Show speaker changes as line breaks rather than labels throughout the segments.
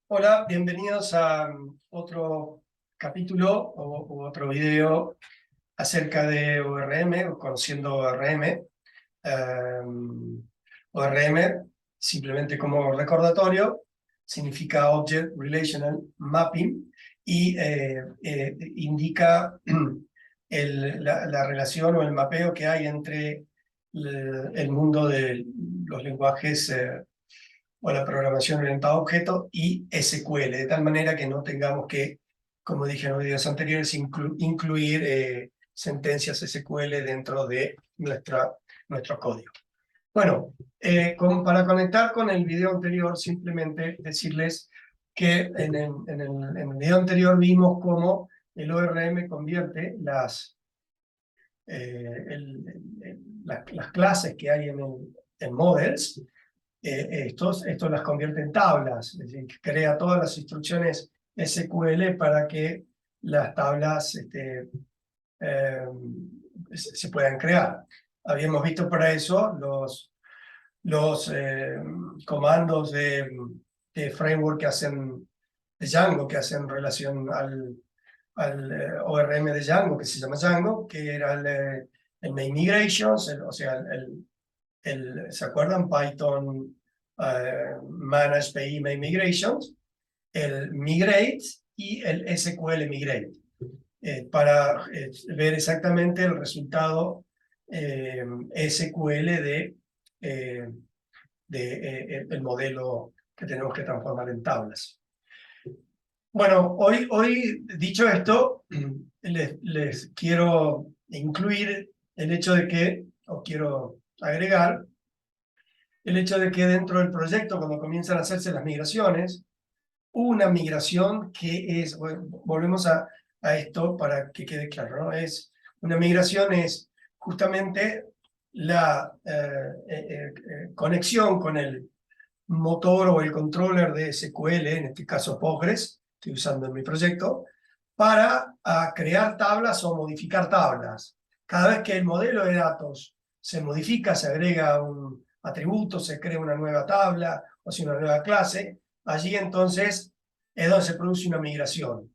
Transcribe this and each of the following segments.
Hola, bienvenidos a otro capítulo o otro video acerca de ORM o conociendo ORM. ORM, simplemente como recordatorio, significa Object Relational Mapping y indica la relación o el mapeo que hay entre el mundo de los lenguajes o la programación orientada a objetos y SQL, de tal manera que no tengamos que, como dije en los videos anteriores, incluir sentencias SQL dentro de nuestro código. Bueno, para conectar con el video anterior, simplemente decirles que en el video anterior vimos cómo el ORM convierte las clases que hay en models. Esto las convierte en tablas, es decir, que crea todas las instrucciones SQL para que las tablas eh, se puedan crear. Habíamos visto para eso los comandos de framework que hacen, de Django, que hacen relación al ORM de Django, que se llama Django, que era el main migrations, o sea, ¿se acuerdan? Python Manage PI Main Migrations, el Migrate y el SQL Migrate, para ver exactamente el resultado SQL el modelo que tenemos que transformar en tablas. Bueno, hoy dicho esto, les quiero incluir el hecho de que, o quiero agregar, el hecho de que dentro del proyecto, cuando comienzan a hacerse las migraciones, una migración que es, bueno, volvemos a esto para que quede claro, ¿no? Una migración es justamente la conexión con el motor o el controller de SQL, en este caso Postgres, estoy usando en mi proyecto, para crear tablas o modificar tablas. Cada vez que el modelo de datos se modifica, se agrega un atributo, se crea una nueva tabla o si una nueva clase, allí entonces es donde se produce una migración.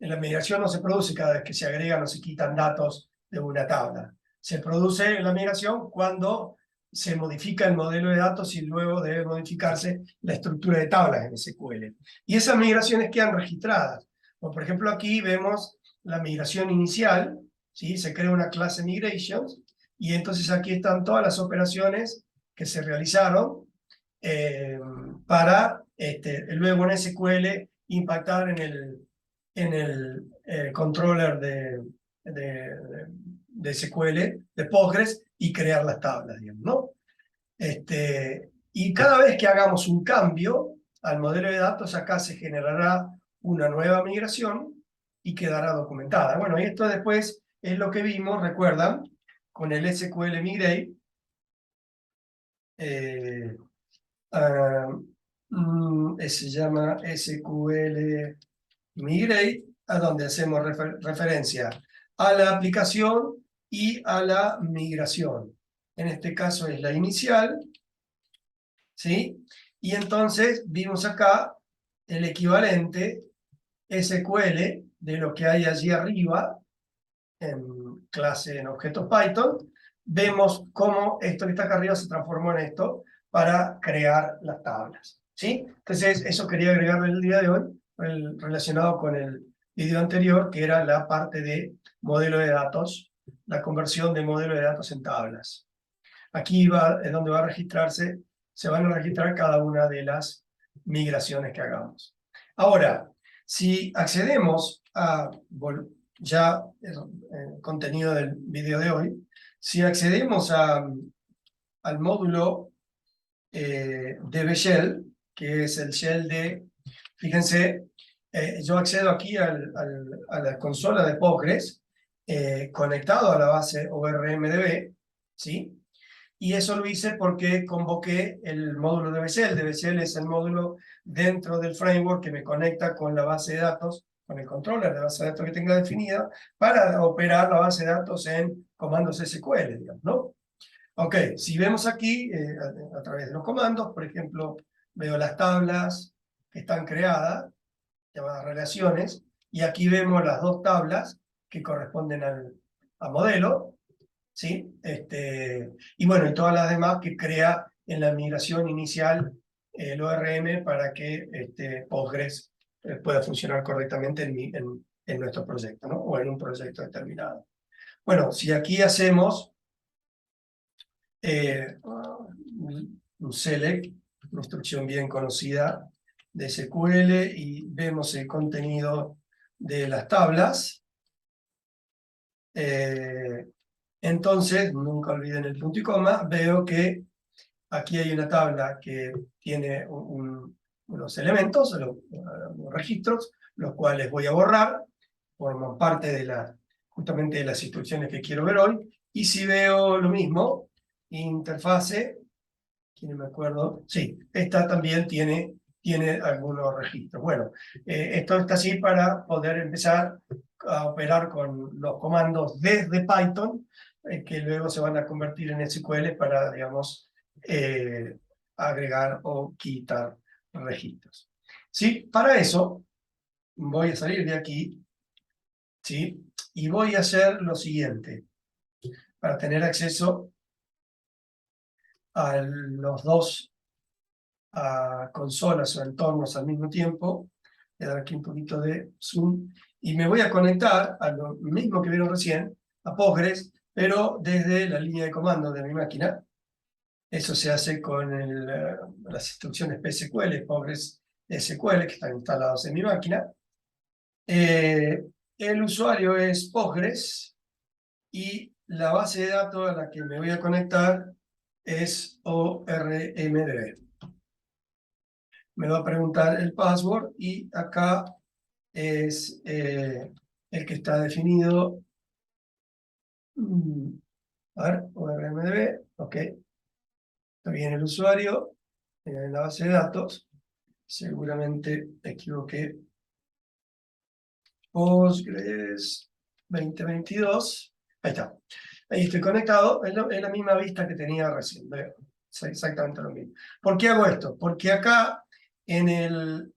En la migración no se produce cada vez que se agregan o se quitan datos de una tabla. Se produce la migración cuando se modifica el modelo de datos y luego debe modificarse la estructura de tablas en SQL. Y esas migraciones quedan registradas. Por ejemplo, aquí vemos la migración inicial, ¿sí? Se crea una clase migrations y entonces aquí están todas las operaciones que se realizaron para luego en SQL impactar en el controller de SQL, de Postgres, y crear las tablas, digamos, ¿no? Y cada vez que hagamos un cambio al modelo de datos, acá se generará una nueva migración y quedará documentada. Bueno, y esto después es lo que vimos, recuerdan, con el SQL Migrate. Se llama SQL Migrate, a donde hacemos referencia a la aplicación y a la migración. En este caso es la inicial, ¿sí? Y entonces vimos acá el equivalente SQL de lo que hay allí arriba en clase en objetos Python. Vemos cómo esto que está acá arriba se transformó en esto para crear las tablas, ¿sí? Entonces eso quería agregarle el día de hoy, relacionado con el video anterior, que era la parte de modelo de datos, la conversión de modelo de datos en tablas. Aquí es donde va a registrarse, se van a registrar cada una de las migraciones que hagamos. Ahora, si accedemos a, ya el contenido del video de hoy, si accedemos al módulo DB Shell, que es el shell fíjense, yo accedo aquí a la consola de Postgres, conectado a la base ORMDB, ¿sí? Y eso lo hice porque convoqué el módulo DB-Shell. DB-Shell es el módulo dentro del framework que me conecta con la base de datos, con el controller de base de datos que tenga definida, para operar la base de datos en comandos SQL, digamos, ¿no? Ok, si vemos aquí, a través de los comandos, por ejemplo, veo las tablas que están creadas, llamadas relaciones, y aquí vemos las dos tablas que corresponden al modelo, ¿sí? Y bueno, y todas las demás que crea en la migración inicial el ORM para que Postgres pueda funcionar correctamente en nuestro proyecto, ¿no? O en un proyecto determinado. Bueno, si aquí hacemos un select, una instrucción bien conocida de SQL, y vemos el contenido de las tablas, entonces, nunca olviden el punto y coma, veo que aquí hay una tabla que tiene unos elementos, los registros, los cuales voy a borrar, forman parte justamente de las instrucciones que quiero ver hoy. Y si veo lo mismo, interfase, ¿quién me acuerdo? Sí, esta también tiene algunos registros. Bueno, esto está así para poder empezar a operar con los comandos desde Python, que luego se van a convertir en SQL para, digamos, agregar o quitar registros. ¿Sí? Para eso voy a salir de aquí, ¿sí? Y voy a hacer lo siguiente, para tener acceso a los dos consolas o entornos al mismo tiempo. Voy a dar aquí un poquito de zoom y me voy a conectar a lo mismo que vieron recién, a Postgres, pero desde la línea de comando de mi máquina. Eso se hace con las instrucciones PSQL, Postgres SQL, que están instalados en mi máquina. El usuario es Postgres y la base de datos a la que me voy a conectar es ORMDB. Me va a preguntar el password y acá es el que está definido. A ver, ORMDB, ok. Está bien el usuario en la base de datos. Seguramente me equivoqué. Postgres 2022. Ahí está. Ahí estoy conectado. Es la misma vista que tenía recién. Veo. Es exactamente lo mismo. ¿Por qué hago esto? Porque acá en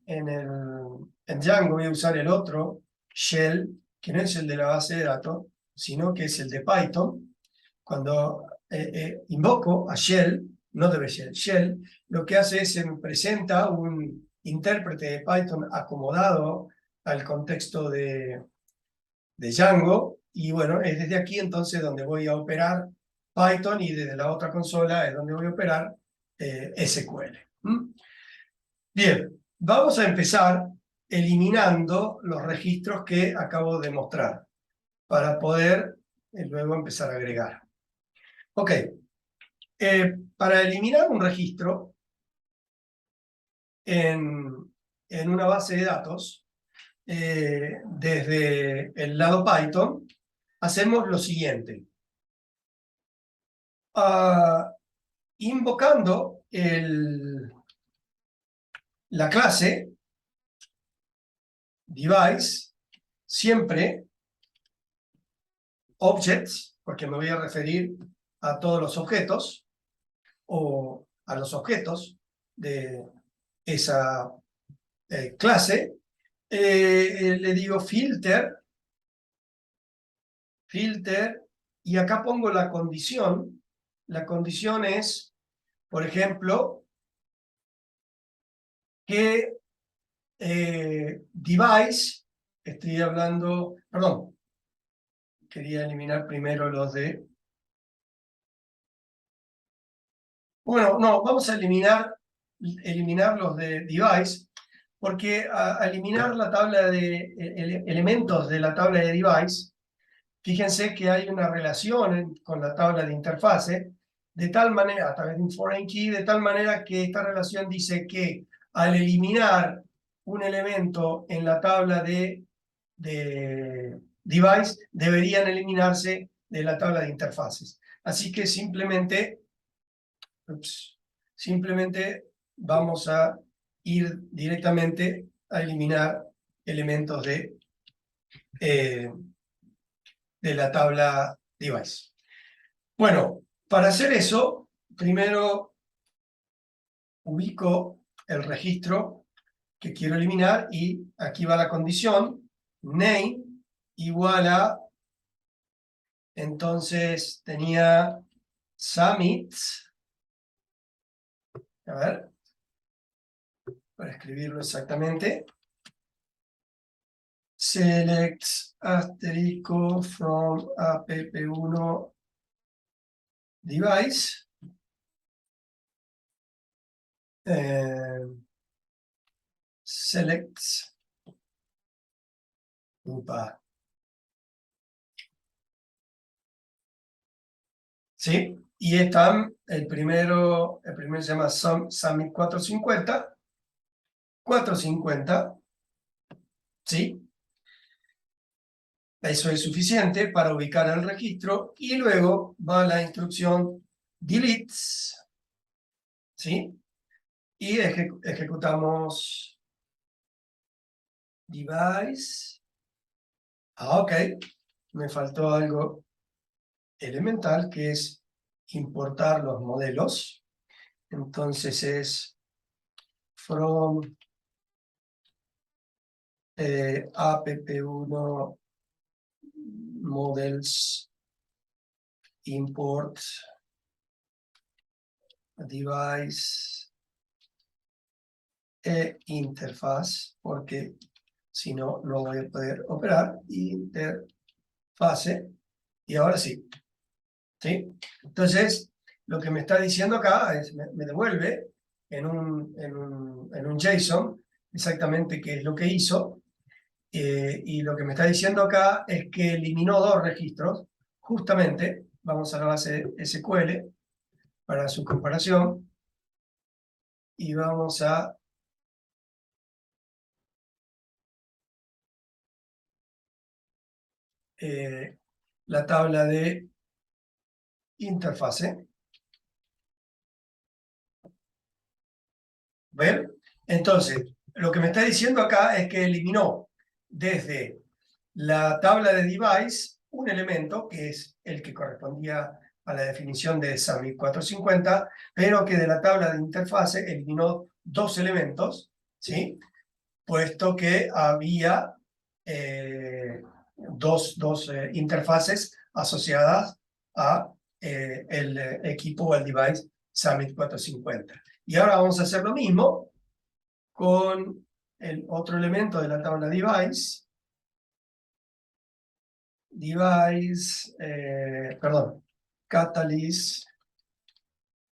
Django voy a usar el otro shell, que no es el de la base de datos, sino que es el de Python. Cuando invoco a shell, no debe ser shell, lo que hace es se me presenta un intérprete de Python acomodado al contexto de Django, y bueno, es desde aquí entonces donde voy a operar Python, y desde la otra consola es donde voy a operar SQL. Bien, vamos a empezar eliminando los registros que acabo de mostrar para poder luego empezar a agregar. Ok, para eliminar un registro en una base de datos, desde el lado Python, hacemos lo siguiente. Invocando la clase device, siempre objects, porque me voy a referir a todos los objetos, o a los objetos de esa clase, le digo filter, y acá pongo la condición. La condición es, por ejemplo, que device, estoy hablando, perdón, quería eliminar primero los de... Bueno, no, vamos a eliminar los de device, porque al eliminar la tabla de elementos de la tabla de device, fíjense que hay una relación con la tabla de interfase, de tal manera, a través de un foreign key, de tal manera que esta relación dice que al eliminar un elemento en la tabla de device, deberían eliminarse de la tabla de interfaces. Así que simplemente vamos a ir directamente a eliminar elementos de la tabla device. Bueno, para hacer eso, primero ubico el registro que quiero eliminar, y aquí va la condición, name igual a, entonces tenía summits, a ver, para escribirlo exactamente, select asterisco from app1 device, select, upa, ¿sí? Y están, el primero se llama Summit 450, ¿sí? Eso es suficiente para ubicar el registro, y luego va la instrucción delete, ¿sí? Y ejecutamos device. Ok, me faltó algo elemental, que es importar los modelos. Entonces es from app1 models import device interfaz, porque si no, no voy a poder operar. Interfase, y ahora sí. ¿Sí? Entonces, lo que me está diciendo acá es, me devuelve en un JSON exactamente qué es lo que hizo, y lo que me está diciendo acá es que eliminó dos registros. Justamente, vamos a la base SQL para su comparación, y vamos a la tabla de interfase. ¿Ven? Entonces, lo que me está diciendo acá es que eliminó desde la tabla de device un elemento, que es el que correspondía a la definición de SAMI 450, pero que de la tabla de interfase eliminó dos elementos, ¿sí? Puesto que había dos interfaces asociadas a el equipo o el device Summit 450. Y ahora vamos a hacer lo mismo con el otro elemento de la tabla device. Perdón, Catalyst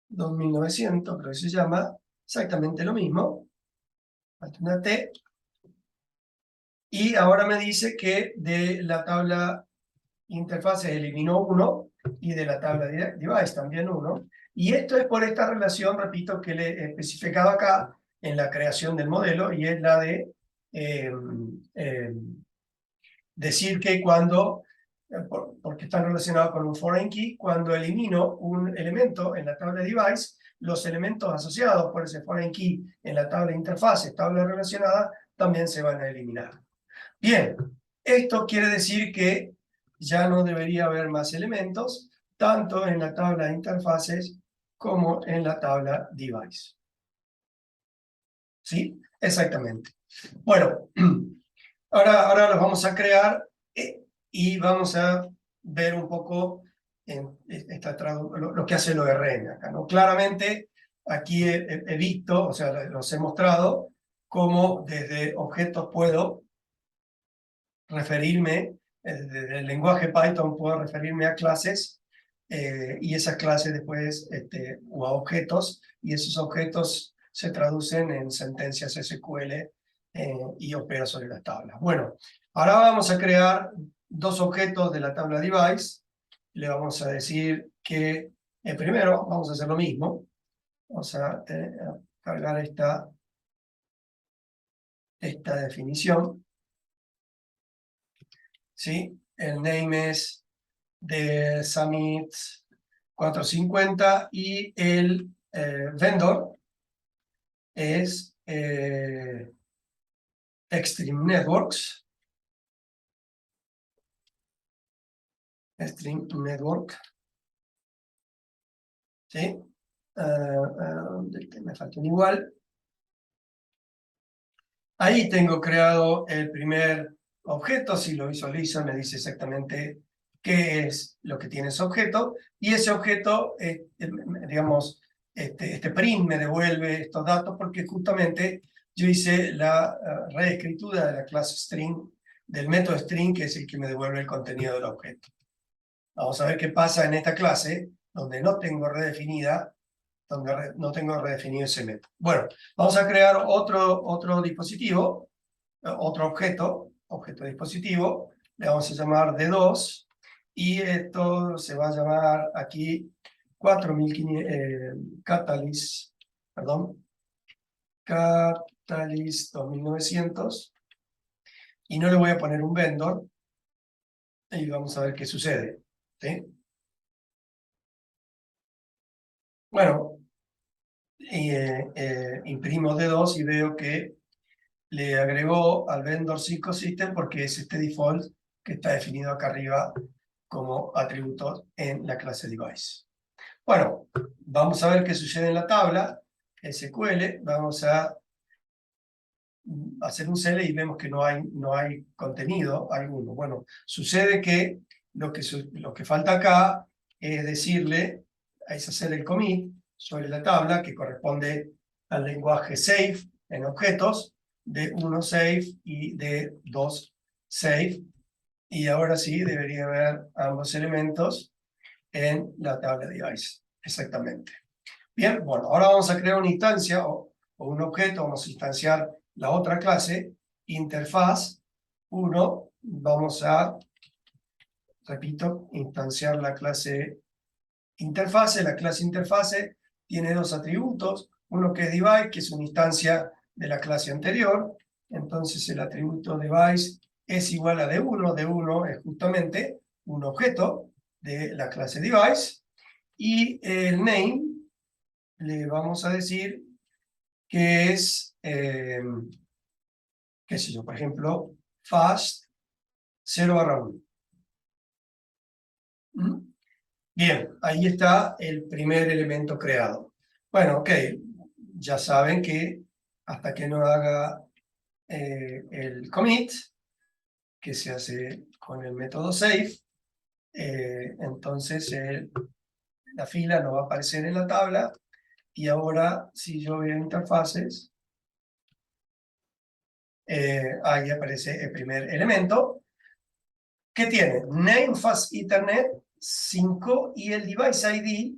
2900, creo que se llama, exactamente lo mismo. Falta una T. Y ahora me dice que de la tabla interfase eliminó uno, y de la tabla device también uno. Y esto es por esta relación, repito, que le he especificado acá en la creación del modelo, y es la de decir que cuando, porque están relacionados con un foreign key, cuando elimino un elemento en la tabla device, los elementos asociados por ese foreign key en la tabla interfase, tabla relacionada, también se van a eliminar. Bien, esto quiere decir que ya no debería haber más elementos, tanto en la tabla de interfaces como en la tabla device. ¿Sí? Exactamente. Bueno, ahora los vamos a crear, y vamos a ver un poco lo que hace el ORM acá, ¿no? Claramente, aquí he visto, o sea, los he mostrado, cómo desde objetos puedo referirme, desde el lenguaje Python puedo referirme a clases, y esas clases después, o a objetos, y esos objetos se traducen en sentencias SQL, y opera sobre las tablas. Bueno, ahora vamos a crear dos objetos de la tabla device. Le vamos a decir que primero vamos a hacer lo mismo. Vamos a cargar esta definición, ¿sí? El name es de Summit 450, y el vendor es Extreme Networks. Extreme Network. ¿Sí? Me falta un igual. Ahí tengo creado el primer objeto. Si lo visualizo, me dice exactamente qué es lo que tiene ese objeto. Y ese objeto, digamos, este print me devuelve estos datos porque justamente yo hice la reescritura de la clase string, del método string, que es el que me devuelve el contenido del objeto. Vamos a ver qué pasa en esta clase, donde no tengo redefinida, donde no tengo redefinido ese método. Bueno, vamos a crear otro dispositivo, otro objeto dispositivo, le vamos a llamar D2, y esto se va a llamar aquí 4500, Catalyst, perdón, Catalyst 2900, y no le voy a poner un vendor, y vamos a ver qué sucede, ¿sí? Bueno, imprimo D2 y veo que le agregó al vendor System porque es este default que está definido acá arriba como atributo en la clase device. Bueno, vamos a ver qué sucede en la tabla SQL. Vamos a hacer un CL y vemos que no hay contenido alguno. Bueno, sucede que lo que falta acá es decirle, es hacer el commit sobre la tabla que corresponde al lenguaje safe en objetos, de 1 safe y de 2 safe. Y ahora sí debería haber ambos elementos en la tabla device. Exactamente. Bien, bueno, ahora vamos a crear una instancia o un objeto, vamos a instanciar la otra clase, interfaz 1, vamos a, repito, instanciar la clase interfase. La clase interfase tiene dos atributos, uno que es device, que es una instancia de la clase anterior, entonces el atributo device es igual a D1, D1 es justamente un objeto de la clase device, y el name le vamos a decir que es, qué sé yo, por ejemplo, fast 0/1. Bien, ahí está el primer elemento creado. Bueno, ok, ya saben que hasta que no haga el commit, que se hace con el método save, entonces la fila no va a aparecer en la tabla. Y ahora, si yo veo interfaces, ahí aparece el primer elemento, que tiene name fast ethernet 5 y el device ID,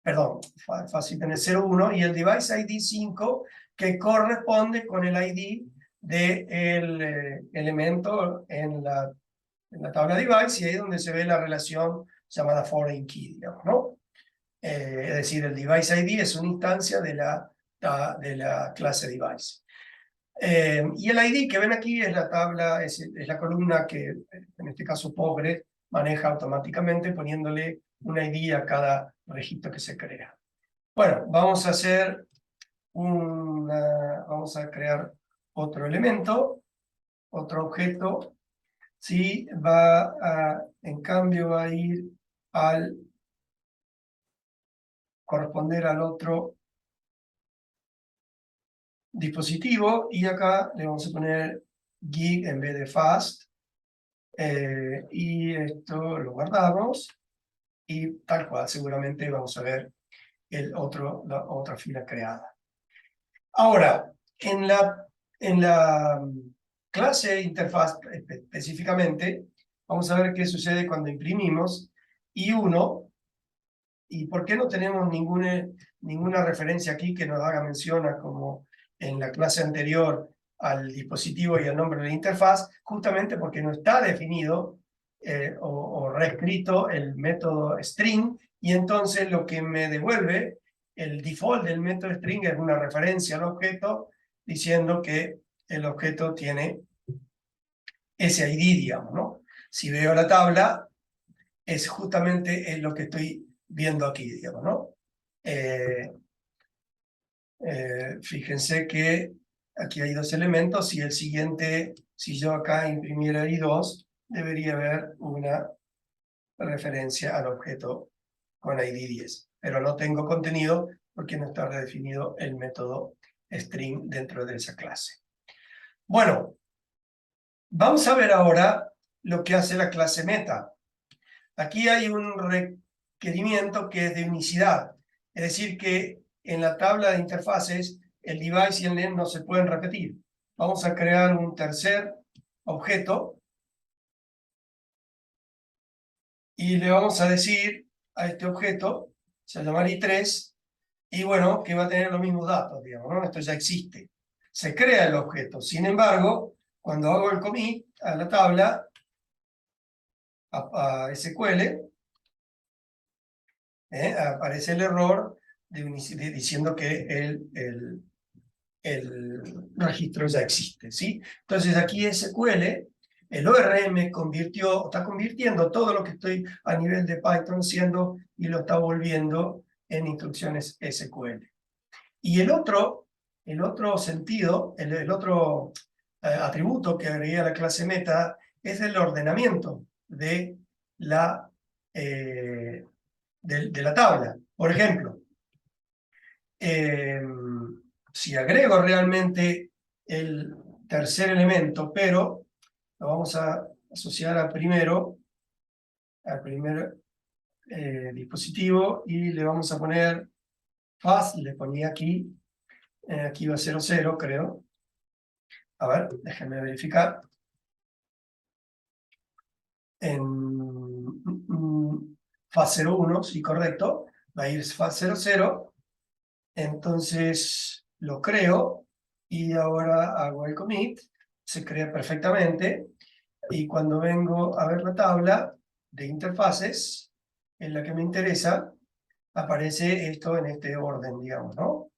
perdón, fast ethernet 01 y el device ID 5, que corresponde con el ID del elemento en la tabla device, y ahí es donde se ve la relación llamada foreign key, digamos, ¿no? Es decir, el device ID es una instancia de la clase device. Y el ID que ven aquí es la tabla, es la columna que, en este caso Postgres, maneja automáticamente poniéndole un ID a cada registro que se crea. Bueno, vamos a crear otro elemento, otro objeto. Sí, en cambio va a ir al corresponder al otro dispositivo, y acá le vamos a poner gig en vez de fast, y esto lo guardamos, y tal cual, seguramente vamos a ver la otra fila creada. Ahora, en la clase interfaz específicamente, vamos a ver qué sucede cuando imprimimos I1, y por qué no tenemos ninguna referencia aquí que nos haga mención a, como en la clase anterior, al dispositivo y al nombre de la interfaz, justamente porque no está definido o reescrito el método string, y entonces lo que me devuelve el default del método string es una referencia al objeto diciendo que el objeto tiene ese ID, digamos, ¿no? Si veo la tabla, es justamente lo que estoy viendo aquí, digamos, ¿no? Fíjense que aquí hay dos elementos, y el siguiente, si yo acá imprimiera I2, debería haber una referencia al objeto con ID 10. Pero no tengo contenido porque no está redefinido el método string dentro de esa clase. Bueno, vamos a ver ahora lo que hace la clase meta. Aquí hay un requerimiento que es de unicidad, es decir, que en la tabla de interfaces el device y el name no se pueden repetir. Vamos a crear un tercer objeto y le vamos a decir a este objeto, se llama i3, y bueno, que va a tener los mismos datos, digamos, ¿no? Esto ya existe. Se crea el objeto. Sin embargo, cuando hago el commit a la tabla, a SQL, aparece el error diciendo que el registro ya existe, ¿sí? Entonces aquí SQL, el ORM está convirtiendo todo lo que estoy a nivel de Python siendo y lo está volviendo en instrucciones SQL. Y el otro sentido, el otro atributo que agregué a la clase meta es el ordenamiento de la, de la tabla. Por ejemplo, si agrego realmente el tercer elemento, pero lo vamos a asociar al primer dispositivo y le vamos a poner fast, le ponía aquí, aquí va 00, creo. A ver, déjenme verificar. En faz 01, sí, correcto. Va a ir faz 00. Entonces lo creo y ahora hago el commit. Se crea perfectamente. Y cuando vengo a ver la tabla de interfaces, en la que me interesa, aparece esto en este orden, digamos, ¿no?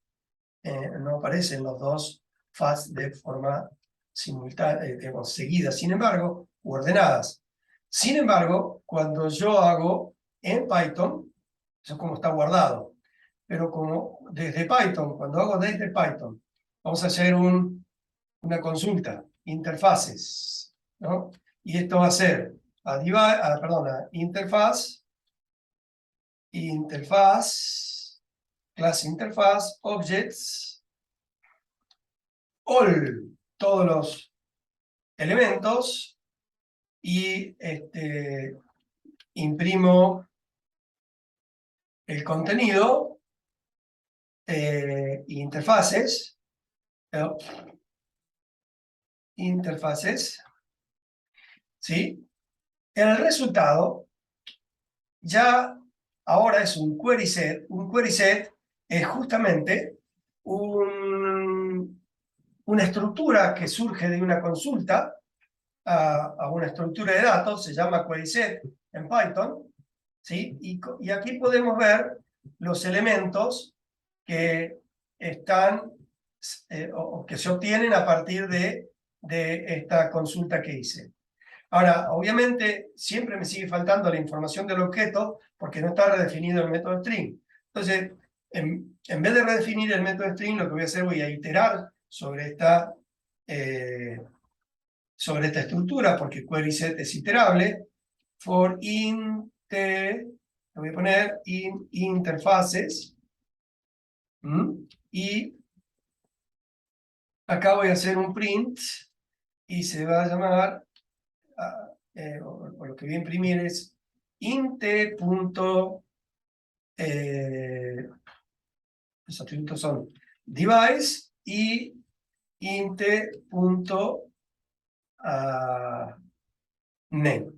No aparecen los dos faz de forma simultánea, seguida, sin embargo, u ordenadas. Sin embargo, cuando yo hago en Python, eso es como está guardado, pero como desde Python, cuando hago desde Python, vamos a hacer una consulta, interfaces, ¿no? Y esto va a ser interfaz, clase interfaz, objects, all, todos los elementos, y imprimo el contenido, interfaces, ¿sí? El resultado ya ahora es un query set. Un query set es justamente una estructura que surge de una consulta a una estructura de datos, se llama query set en Python, ¿sí? Y aquí podemos ver los elementos que están o que se obtienen a partir de esta consulta que hice. Ahora, obviamente, siempre me sigue faltando la información del objeto porque no está redefinido el método string. Entonces, en vez de redefinir el método string, lo que voy a hacer, voy a iterar sobre esta estructura, porque query set es iterable. For le voy a poner interfaces. Y acá voy a hacer un print y se va a llamar, o lo que voy a imprimir es int. Los atributos son device y int. Name.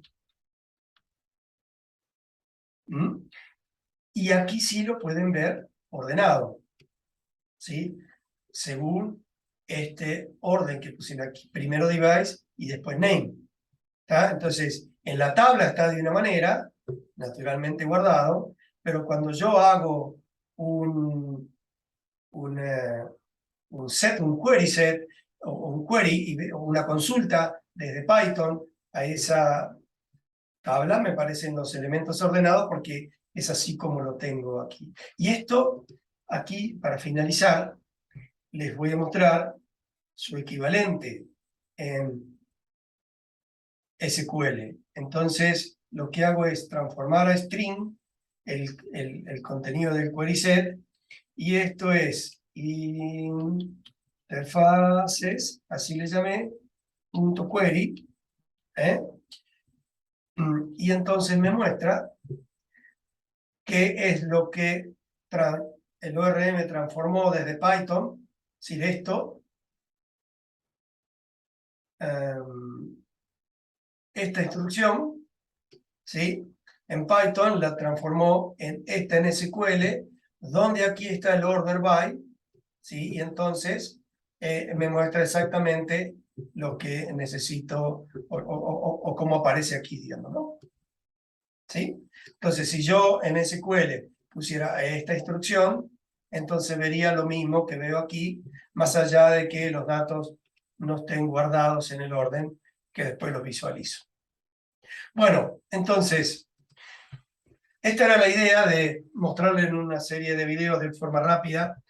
Y aquí sí lo pueden ver ordenado, ¿sí? Según este orden que pusieron aquí. Primero device y después name. ¿Tá? Entonces, en la tabla está de una manera, naturalmente guardado, pero cuando yo hago un query set, o un query, o una consulta desde Python a esa tabla, me parecen los elementos ordenados porque es así como lo tengo aquí. Y esto, aquí, para finalizar, les voy a mostrar su equivalente en SQL. Entonces, lo que hago es transformar a string el contenido del query set, y esto es interfaces, así le llamé, punto query, y entonces me muestra qué es lo que el ORM transformó desde Python, es decir, esto, esta instrucción, ¿sí? En Python la transformó en esta en SQL, donde aquí está el order by, ¿sí? Y entonces me muestra exactamente lo que necesito o cómo aparece aquí, digamos, ¿no? ¿Sí? Entonces, si yo en SQL pusiera esta instrucción, entonces vería lo mismo que veo aquí, más allá de que los datos no estén guardados en el orden que después los visualizo. Bueno, entonces, esta era la idea de mostrarle en una serie de videos de forma rápida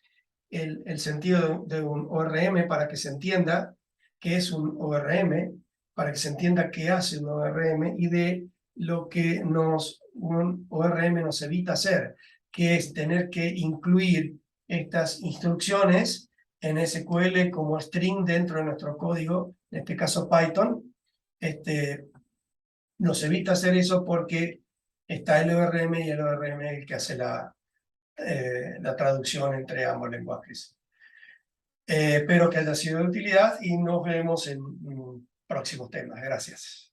el sentido de un ORM para que se entienda qué es un ORM, para que se entienda qué hace un ORM y de lo que un ORM nos evita hacer, que es tener que incluir estas instrucciones en SQL como string dentro de nuestro código, en este caso Python. Nos evita hacer eso porque está el ORM y el ORM es el que hace la traducción entre ambos lenguajes. Espero que haya sido de utilidad y nos vemos en próximos temas. Gracias.